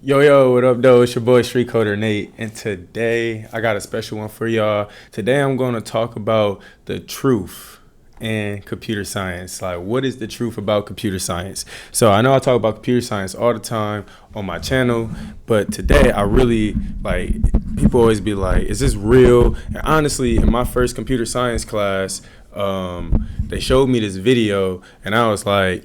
Yo, what up, though? It's your boy Street Coder Nate, and today I got a special one for y'all. Today I'm going to talk about the truth in computer science. Like, what is the truth about computer science? So I know I talk about computer science all the time on my channel, but today I really people always be like, is this real? And honestly, in my first computer science class, they showed me this video, and I was like,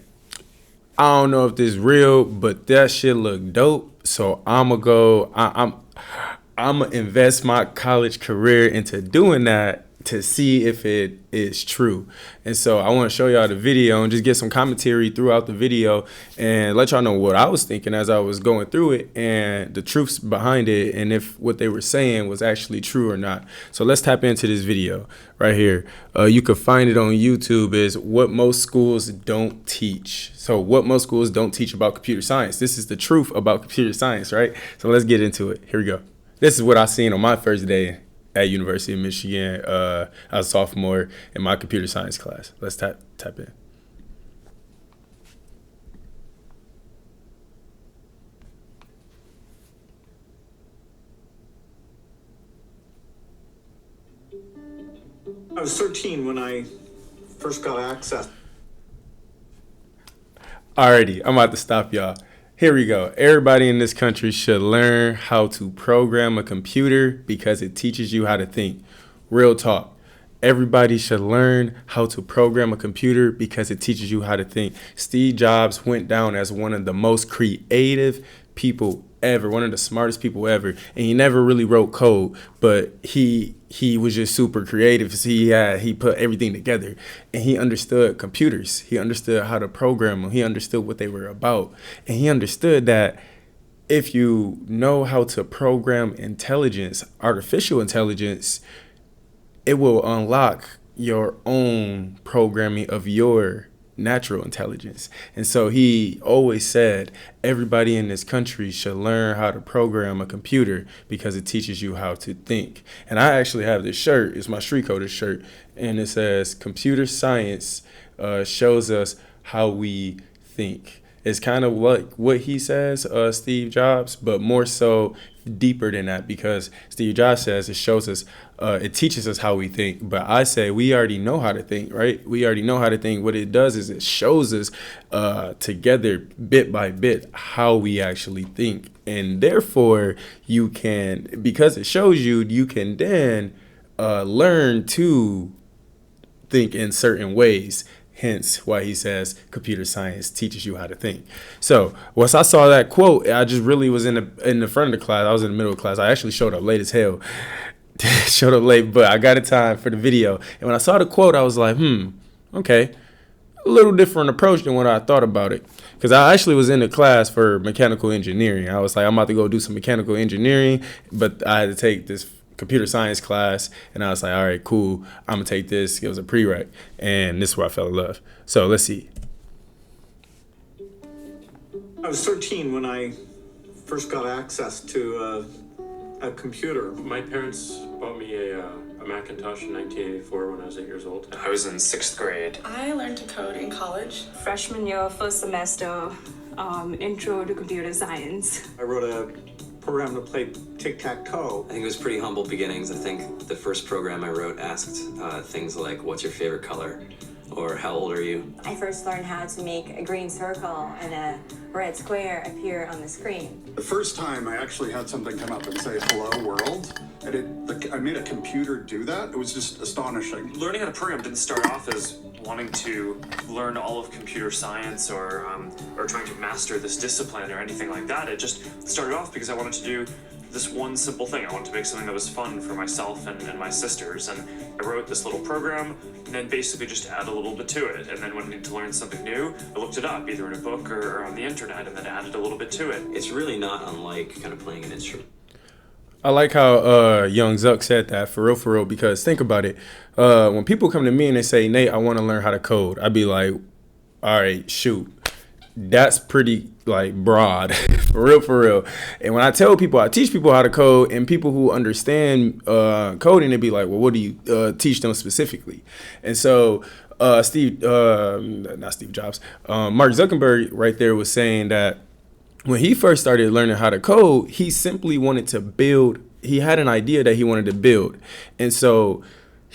I don't know if this is real, but that shit look dope. So I'ma go. I'm invest my college career into doing that to see if it is true. And so I want to show y'all the video and just get some commentary throughout the video and let y'all know what I was thinking as I was going through it and the truths behind it and if what they were saying was actually true or not. So let's tap into this video right here. You can find it on YouTube. Is what most schools don't teach. So what most schools don't teach about computer science. This is the truth about computer science, right? So let's get into it. Here we go. This is what I seen on my first day at University of Michigan. I was a sophomore in my computer science class. Let's tap in. I was 13 when I first got access. Alrighty, I'm about to stop y'all. Here we go. Everybody in this country should learn how to program a computer because it teaches you how to think. Real talk. Everybody should learn how to program a computer because it teaches you how to think. Steve Jobs went down as one of the most creative people ever, one of the smartest people ever, and he never really wrote code, but he was just super creative. He put everything together, and he understood computers. He understood how to program them. He understood what they were about, and he understood that if you know how to program intelligence, artificial intelligence, it will unlock your own programming of your natural intelligence. And so he always said everybody in this country should learn how to program a computer because it teaches you how to think. And I actually have this shirt. It's my Street Coder shirt, and it says computer science shows us how we think. It's kind of like what he says, Steve Jobs, but more so deeper than that, because Steve Jobs says it shows us, it teaches us how we think. But I say we already know how to think, right? We already know how to think. What it does is it shows us together, bit by bit, how we actually think. And therefore, you can, because it shows you, you can then learn to think in certain ways. Hence why he says computer science teaches you how to think. So once I saw that quote, I just really was in the front of the class. I was in the middle of the class. I actually showed up late as hell. Showed up late, but I got in time for the video. And when I saw the quote, I was like, okay. A little different approach than what I thought about it. Because I actually was in the class for mechanical engineering. I was like, I'm about to go do some mechanical engineering, but I had to take this computer science class, and I was like, all right, cool, I'm gonna take this. It was a prereq, and this is where I fell in love. So let's see. I was 13 when I first got access to a computer. My parents bought me a Macintosh in 1984 when I was 8 years old. I was in 6th grade. I learned to code in college. Freshman year, first semester, intro to computer science. I wrote a program to play tic-tac-toe. I think it was pretty humble beginnings. I think the first program I wrote asked things like, what's your favorite color? Or how old are you? I first learned how to make a green circle and a red square appear on the screen. The first time I actually had something come up and say, hello world, and I made a computer do that. It was just astonishing. Learning how to program didn't start off as wanting to learn all of computer science or trying to master this discipline or anything like that. It just started off because I wanted to do this one simple thing. I wanted to make something that was fun for myself and my sisters, and I wrote this little program and then basically just add a little bit to it. And then when I needed to learn something new, I looked it up either in a book or on the internet and then added a little bit to it. It's really not unlike kind of playing an instrument. I like how Young Zuck said that, for real, because think about it. When people come to me and they say, Nate, I want to learn how to code, I'd be like, all right, shoot. That's pretty broad, for real. And when I tell people, I teach people how to code, and people who understand coding, they'd be like, well, what do you teach them specifically? And so not Steve Jobs, Mark Zuckerberg right there was saying that when he first started learning how to code, he simply wanted to build. He had an idea that he wanted to build. And so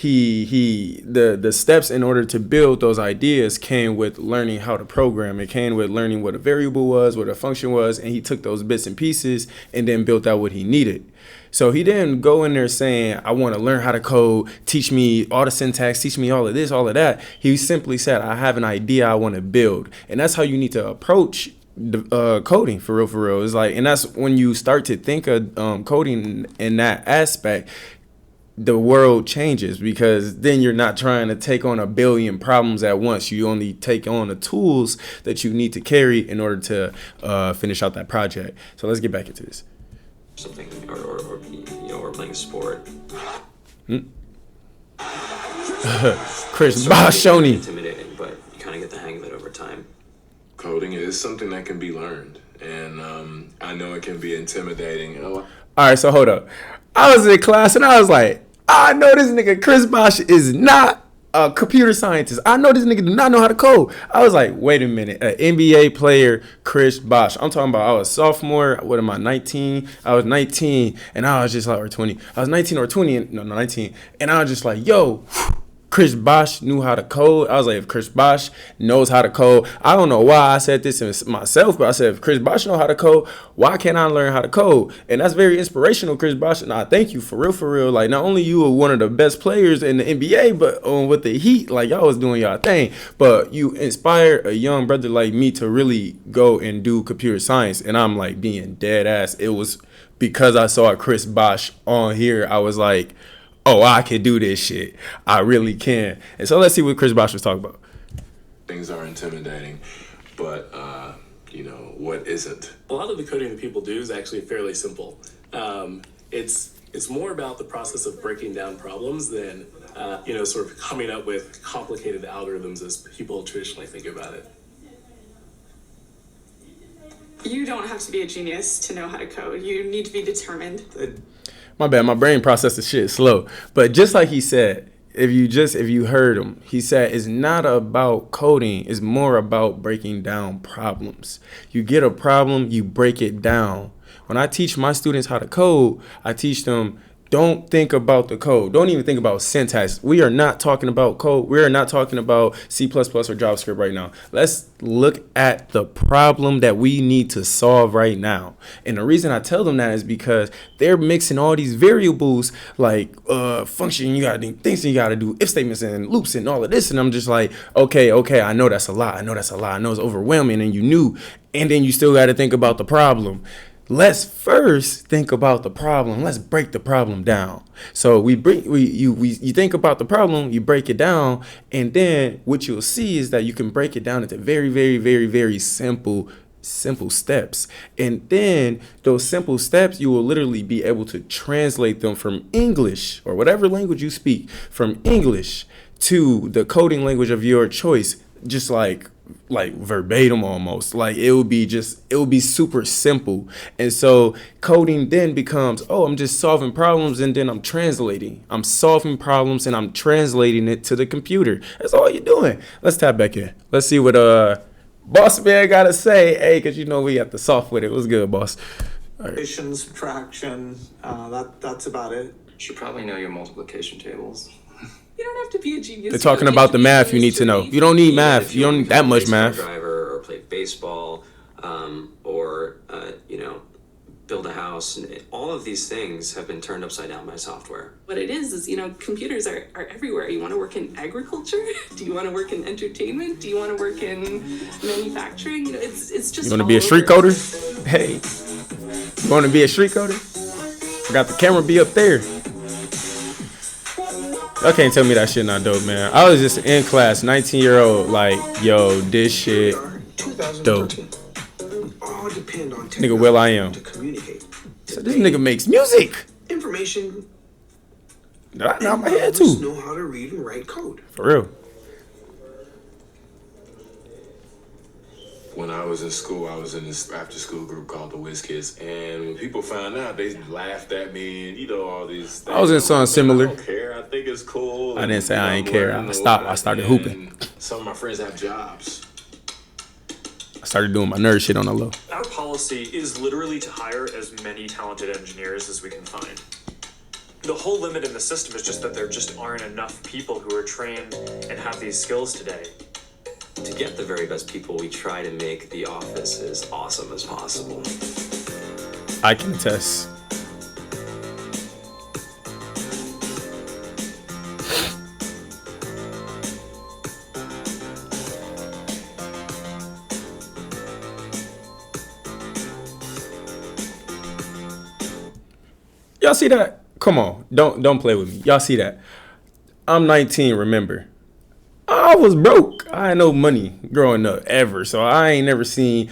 the steps in order to build those ideas came with learning how to program. It came with learning what a variable was, what a function was, and he took those bits and pieces and then built out what he needed. So he didn't go in there saying, I want to learn how to code, teach me all the syntax, teach me all of this, all of that. He simply said, I have an idea I want to build. And that's how you need to approach coding for real. It's like, and that's when you start to think of coding in that aspect, the world changes, because then you're not trying to take on a billion problems at once. You only take on the tools that you need to carry in order to finish out that project. So let's get back into this. Something, or you know, or playing a sport. Chris Bosh, Shoney. Intimidating, but you kind of get the hang of it over time. Coding is something that can be learned, and I know it can be intimidating. All right, so hold up. I was in class and I was like, I know this nigga Chris Bosh is not a computer scientist. I know this nigga do not know how to code. I was like, wait a minute, an NBA player, Chris Bosh. I'm talking about I was sophomore. What am I, 19? I was 19 and I was just like, or 20. I was 19 or 20, no, 19. And I was just like, yo, Chris Bosh knew how to code. I was like, if Chris Bosh knows how to code, I don't know why I said this myself, but I said, if Chris Bosh know how to code, why can't I learn how to code? And that's very inspirational, Chris Bosh. And I thank you for real. Like, not only you were one of the best players in the NBA, but with the Heat, like, y'all was doing y'all thing. But you inspired a young brother like me to really go and do computer science. And I'm like being dead ass. It was because I saw Chris Bosh on here. I was like, oh, I can do this shit. I really can. And so let's see what Chris Bosh was talking about. Things are intimidating, but you know, what isn't? A lot of the coding that people do is actually fairly simple. It's more about the process of breaking down problems than you know, sort of coming up with complicated algorithms as people traditionally think about it. You don't have to be a genius to know how to code. You need to be determined. My bad, my brain processes shit slow. But just like he said, if you heard him, he said it's not about coding, it's more about breaking down problems. You get a problem, you break it down. When I teach my students how to code, I teach them, don't think about the code. Don't even think about syntax. We are not talking about code. We are not talking about C++ or JavaScript right now. Let's look at the problem that we need to solve right now. And the reason I tell them that is because they're mixing all these variables like function, you gotta do things, you gotta do if statements and loops and all of this. And I'm just like, okay, I know that's a lot. I know it's overwhelming and you knew. And then you still got to think about the problem. Let's first think about the problem. Let's break the problem down. So you think about the problem, you break it down, and then what you'll see is that you can break it down into very, very, very, very simple steps. And then those simple steps, you will literally be able to translate them from English or whatever language you speak, from English to the coding language of your choice, just like verbatim almost. Like it will be super simple. And so coding then becomes, oh, I'm just solving problems and then I'm translating. I'm solving problems and I'm translating it to the computer. That's all you're doing. Let's tap back in. Let's see what Boss Man gotta say. Hey, because you know we got the soft with it. What's good, boss? All right. Addition, subtraction, that's about it. You should probably know your multiplication tables. You don't have to be a genius. They're talking about the math you need to know. You don't need math. You don't need that much math. Driver or play baseball, or you know, build a house. And all of these things have been turned upside down by software. What it is, you know, computers are everywhere. You want to work in agriculture? Do you want to work in entertainment? Do you want to work in manufacturing? You know, it's just. You want to be a street coder? Hey, you want to be a street coder? I got the camera be up there. Y'all can't tell me that shit not dope, man. I was just in class, 19-year-old, like, yo, this shit dope. Nigga, Will I Am. So this nigga makes music. Information. Not my head too. Know how to read and write code. For real. When I was in school, I was in this after-school group called the Whiz Kids, and when people found out, they laughed at me, and you know all these things. I was in something similar. I don't care. I think it's cool. I didn't say I ain't care. I stopped. I started hooping. Some of my friends have jobs. started doing my nerd shit on the low. Our policy is literally to hire as many talented engineers as we can find. The whole limit in the system is just that there just aren't enough people who are trained and have these skills today. To get the very best people, we try to make the office as awesome as possible. I can attest. Y'all see that? Come on, don't play with me. Y'all see that? I'm 19, remember. I was broke. I had no money growing up ever. So I ain't never seen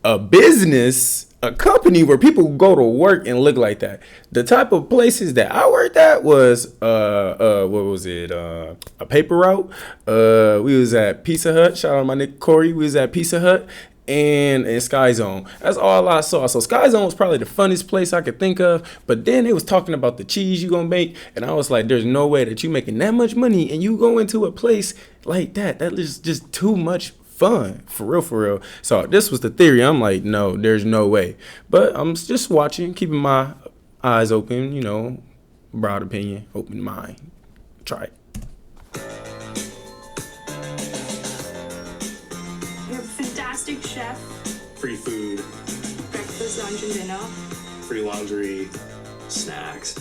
a business, a company where people go to work and look like that. The type of places that I worked at was what was it? A paper route. We was at Pizza Hut. Shout out to my nigga Corey. We was at Pizza Hut. And Sky Zone. That's all I saw. So Sky Zone was probably the funnest place I could think of. But then they was talking about the cheese you gonna make, and I was like, there's no way that you making that much money and you go into a place like that. That is just too much fun. For real, for real. So this was the theory. I'm like, no, there's no way. But I'm just watching, keeping my eyes open, you know, broad opinion, open mind. Try it. Chef, Free food, breakfast, lunch, and dinner, free laundry, snacks,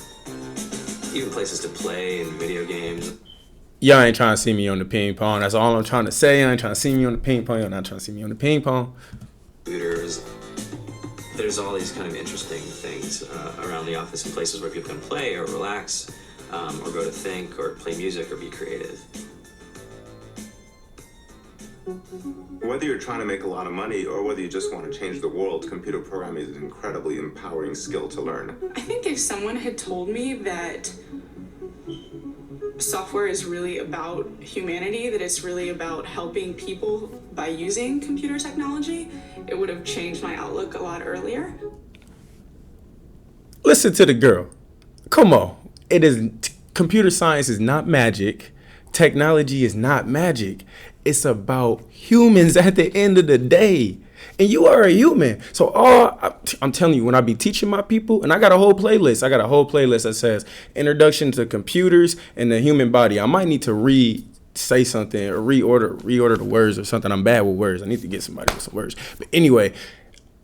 even places to play and video games. Y'all ain't trying to see me on the ping pong. That's all I'm trying to say. Y'all ain't trying to see me on the ping pong. Y'all not trying to see me on the ping pong. Computers. There's all these kind of interesting things around the office and places where people can play or relax, or go to think or play music or be creative. Whether you're trying to make a lot of money or whether you just want to change the world, computer programming is an incredibly empowering skill to learn. I think if someone had told me that software is really about humanity, that it's really about helping people by using computer technology, it would have changed my outlook a lot earlier. Listen to the girl. Come on. Computer science is not magic. Technology is not magic. It's about humans at the end of the day. And you are a human. So I'm telling you, when I be teaching my people, and I got a whole playlist. That says Introduction to Computers and the Human Body. I might need to say something or reorder the words or something. I'm bad with words. I need to get somebody with some words. But anyway,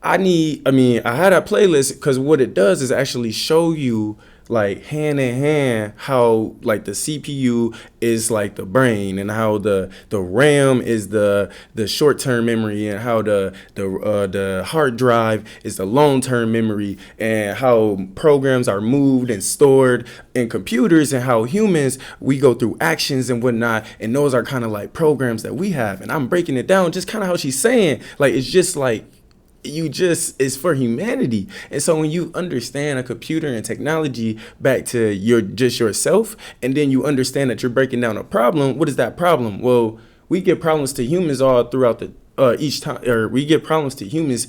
I had a playlist because what it does is actually show you like hand in hand how like the CPU is like the brain, and how the RAM is the short-term memory, and how the hard drive is the long-term memory, and how programs are moved and stored in computers, and how humans, we go through actions and whatnot, and those are kind of like programs that we have. And I'm breaking it down just kind of how she's saying, like it's just like it's for humanity. And so when you understand a computer and technology back to yourself, and then you understand that you're breaking down a problem, what is that problem? Well, we get problems to humans all throughout each time, or we get problems to humans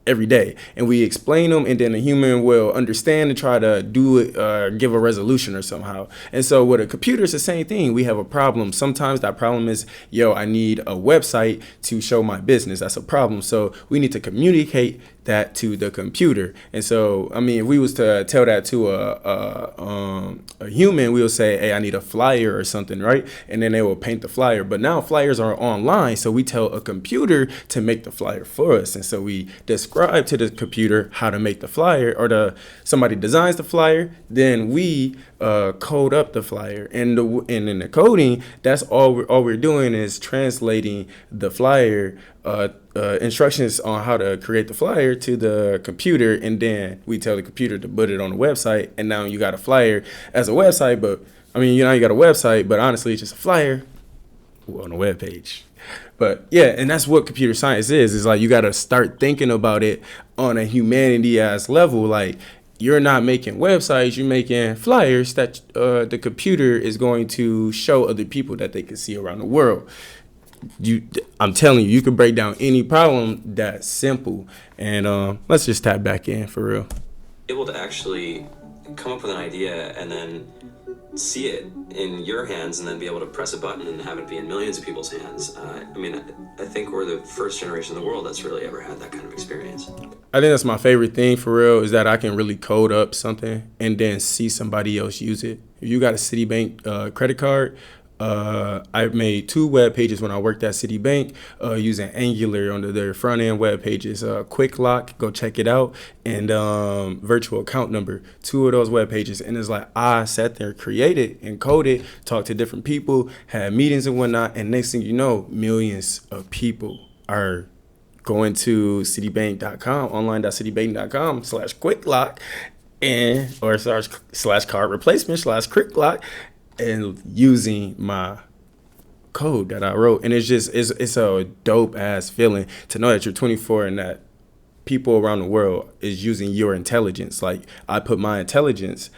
every day, and we explain them, and then a human will understand and try to do it, give a resolution or somehow. And so with a computer, it's the same thing. We have a problem. Sometimes that problem is, I need a website to show my business. That's a problem. So we need to communicate that to the computer. And so, if we was to tell that to a human, we will say, hey, I need a flyer or something, right? And then they will paint the flyer. But now flyers are online, so we tell a computer to make the flyer for us. And so we describe to the computer how to make the flyer, or somebody designs the flyer, then we code up the flyer. And in the coding, that's all we're doing is translating the flyer instructions on how to create the flyer to the computer, and then we tell the computer to put it on the website, and now you got a flyer as a website. But you got a website, but honestly it's just a flyer on a web page. But yeah, and that's what computer science is like, you got to start thinking about it on a humanity ass level. Like, you're not making websites, you're making flyers that the computer is going to show other people that they can see around the world. I'm telling you, you can break down any problem that's simple. And let's just tap back in for real. Able to actually come up with an idea and then see it in your hands and then be able to press a button and have it be in millions of people's hands. I think we're the first generation in the world that's really ever had that kind of experience. I think that's my favorite thing for real, is that I can really code up something and then see somebody else use it. If you got a Citibank credit card, I made 2 web pages when I worked at Citibank using Angular under their front end web pages. Quick Lock, go check it out, and virtual account number, 2 of those web pages. And it's like I sat there, created and coded, talked to different people, had meetings and whatnot, and next thing you know, millions of people are going to Citibank.com, online.citibank.com/quicklock and or slash card replacement /quick lock and using my code that I wrote. And it's a dope ass feeling to know that you're 24 and that people around the world is using your intelligence. Like I put my intelligence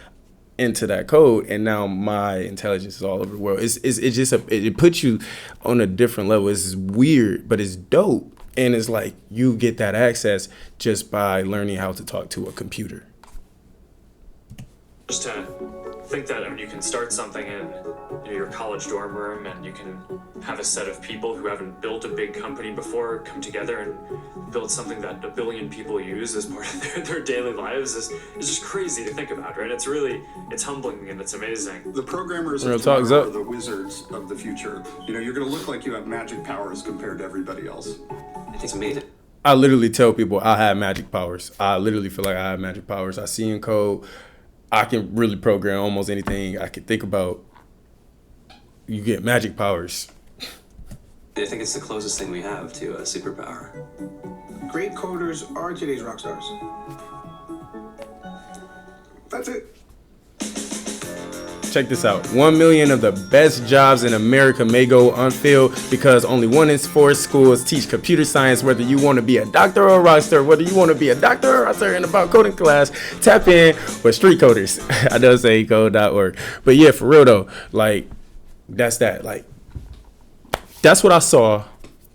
into that code, and now my intelligence is all over the world. It puts you on a different level. It's weird, but it's dope. And it's like you get that access just by learning how to talk to a computer. Just to think that you can start something in your college dorm room, and you can have a set of people who haven't built a big company before come together and build something that 1 billion people use as part of their daily lives is just crazy to think about, right? It's humbling and it's amazing. The programmers Real of talk's tomorrow up. are the wizards of the future. You're going to look like you have magic powers compared to everybody else. I think it's amazing. I literally tell people I have magic powers. I literally feel like I have magic powers. I see in code. I can really program almost anything I can think about. You get magic powers. I think it's the closest thing we have to a superpower. Great coders are today's rock stars. That's it. Check this out. 1 million of the best jobs in America may go unfilled because only 1 in 4 schools teach computer science. Whether you want to be a doctor or a rock star, whether you want to be a doctor or a rock star in about coding class, tap in with Street Coders. I don't say code.org. But yeah, for real though, like that's that. Like that's what I saw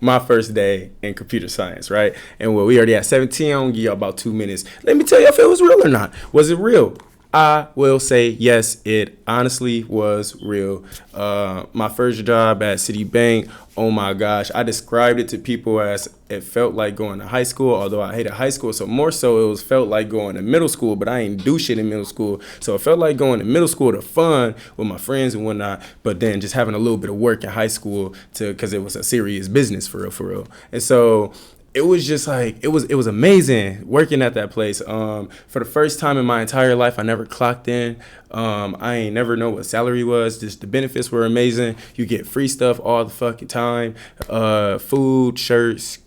my first day in computer science, right? And well, we already at 17. I'm gonna give y'all about 2 minutes. Let me tell you if it was real or not. Was it real? I will say yes, it honestly was real. My first job at Citibank, oh my gosh, I described it to people as it felt like going to high school, although I hated high school, so more so it felt like going to middle school, but I ain't do shit in middle school. So it felt like going to middle school to fun with my friends and whatnot, but then just having a little bit of work in high school because it was a serious business for real. And so it was just like, it was amazing working at that place. For the first time in my entire life, I never clocked in. I ain't never know what salary was. Just the benefits were amazing. You get free stuff all the fucking time. Food, shirts,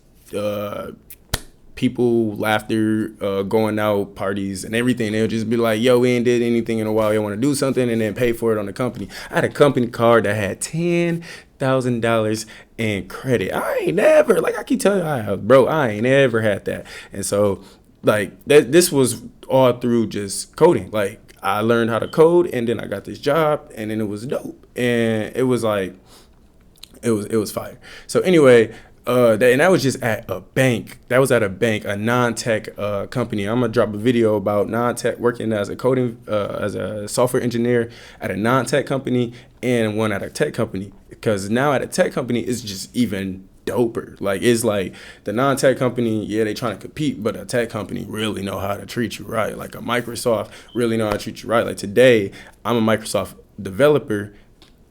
people, laughter, going out, parties, and everything. They'll just be like, yo, we ain't did anything in a while. You want to do something, and then pay for it on the company. I had a company card that had $10,000 in credit. I ain't never, like I keep telling you, I ain't never had that. And so, like, this was all through just coding. Like, I learned how to code, and then I got this job, and then it was dope. And it was like, it was fire. So anyway, and that was just at a bank. That was at a bank, a non-tech company. I'm gonna drop a video about non-tech working as a coding, as a software engineer at a non-tech company and one at a tech company. Because now at a tech company, it's just even doper. Like it's like the non-tech company, yeah, they trying to compete, but a tech company really know how to treat you right. Like a Microsoft really know how to treat you right. Like today, I'm a Microsoft developer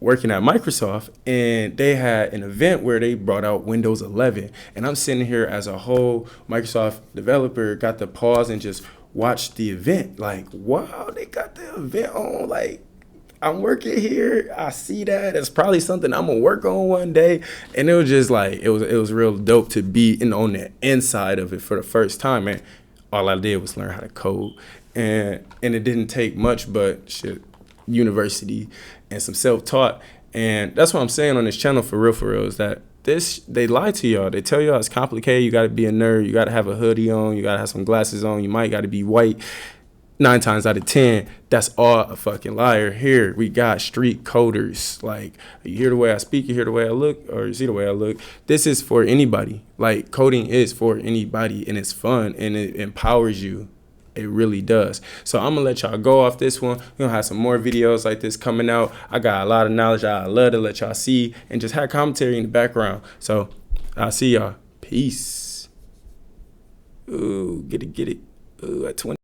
working at Microsoft, and they had an event where they brought out Windows 11, and I'm sitting here as a whole Microsoft developer, got to pause and just watch the event. Like, wow, they got the event on. Like, I'm working here. I see that. It's probably something I'm gonna work on one day. And it was just like, it was real dope to be on the inside of it for the first time. And all I did was learn how to code, and it didn't take much, but shit, university and some self-taught. And that's what I'm saying on this channel for real is that they lie to y'all. They tell y'all it's complicated. You got to be a nerd. You got to have a hoodie on. You got to have some glasses on. You might got to be white. 9 times out of 10, that's all a fucking liar. Here we got street coders. Like, you hear the way I speak, you hear the way I look, or you see the way I look. This is for anybody. Like, coding is for anybody, and it's fun, and it empowers you. It really does. So I'm gonna let y'all go off this one. We're gonna have some more videos like this coming out. I got a lot of knowledge I love to let y'all see and just have commentary in the background. So I'll see y'all. Peace. Ooh, get it. Ooh, at 20.